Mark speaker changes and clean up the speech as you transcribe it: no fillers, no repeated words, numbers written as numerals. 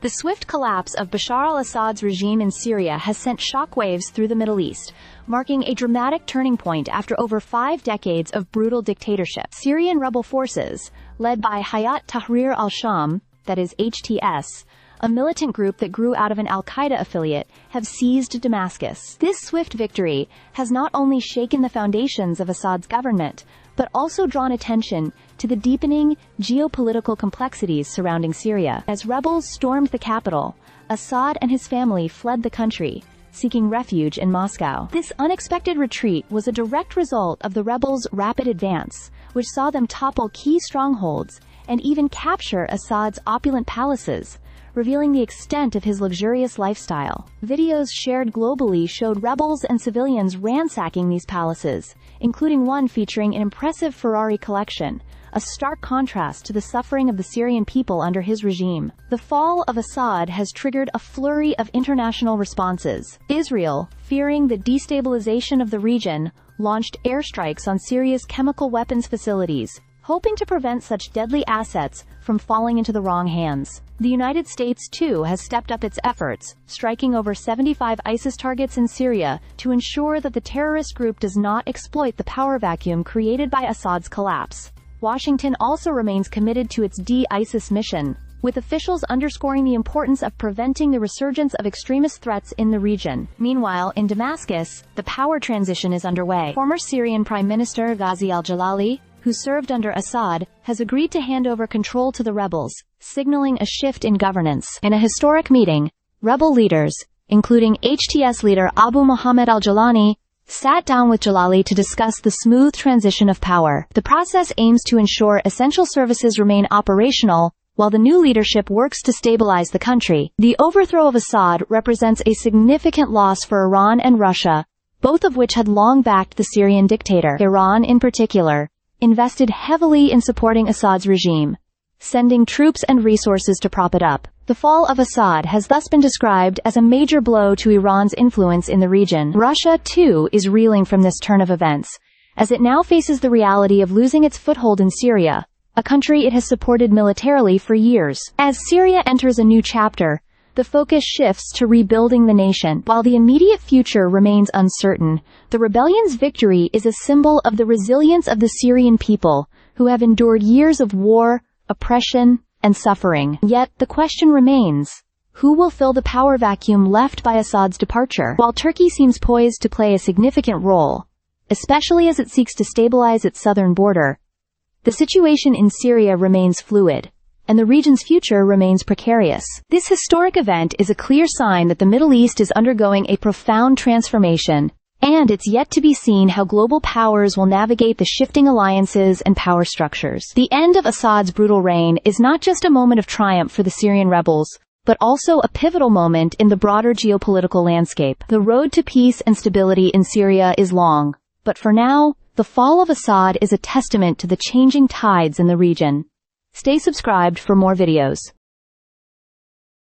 Speaker 1: The swift collapse of Bashar al-Assad's regime in Syria has sent shockwaves through the Middle East, marking a dramatic turning point after over 5 decades of brutal dictatorship. Syrian rebel forces, led by Hayat Tahrir al-Sham, that is HTS, a militant group that grew out of an al-Qaeda affiliate, have seized Damascus. This swift victory has not only shaken the foundations of Assad's government, but also drawn attention to the deepening geopolitical complexities surrounding Syria. As rebels stormed the capital, Assad and his family fled the country, seeking refuge in Moscow. This unexpected retreat was a direct result of the rebels' rapid advance, which saw them topple key strongholds and even capture Assad's opulent palaces, revealing the extent of his luxurious lifestyle. Videos shared globally showed rebels and civilians ransacking these palaces, including one featuring an impressive Ferrari collection, a stark contrast to the suffering of the Syrian people under his regime. The fall of Assad has triggered a flurry of international responses. Israel, fearing the destabilization of the region, launched airstrikes on Syria's chemical weapons facilities, hoping to prevent such deadly assets from falling into the wrong hands. The United States, too, has stepped up its efforts, striking over 75 ISIS targets in Syria to ensure that the terrorist group does not exploit the power vacuum created by Assad's collapse. Washington also remains committed to its de-ISIS mission, with officials underscoring the importance of preventing the resurgence of extremist threats in the region. Meanwhile, in Damascus, the power transition is underway. Former Syrian Prime Minister Ghazi al-Jalali, who served under Assad, has agreed to hand over control to the rebels, signaling a shift in governance. In a historic meeting, rebel leaders, including HTS leader Abu Muhammad al-Jalani, sat down with Jalali to discuss the smooth transition of power. The process aims to ensure essential services remain operational, while the new leadership works to stabilize the country. The overthrow of Assad represents a significant loss for Iran and Russia, both of which had long backed the Syrian dictator. Iran, in particular, invested heavily in supporting Assad's regime, sending troops and resources to prop it up. The fall of Assad has thus been described as a major blow to Iran's influence in the region. Russia, too, is reeling from this turn of events, as it now faces the reality of losing its foothold in Syria, a country it has supported militarily for years. As Syria enters a new chapter, the focus shifts to rebuilding the nation. While the immediate future remains uncertain, the rebellion's victory is a symbol of the resilience of the Syrian people, who have endured years of war, oppression, and suffering. Yet, the question remains, who will fill the power vacuum left by Assad's departure? While Turkey seems poised to play a significant role, especially as it seeks to stabilize its southern border, the situation in Syria remains fluid, and the region's future remains precarious. This historic event is a clear sign that the Middle East is undergoing a profound transformation, and it's yet to be seen how global powers will navigate the shifting alliances and power structures. The end of Assad's brutal reign is not just a moment of triumph for the Syrian rebels, but also a pivotal moment in the broader geopolitical landscape. The road to peace and stability in Syria is long, but for now, the fall of Assad is a testament to the changing tides in the region. Stay subscribed for more videos.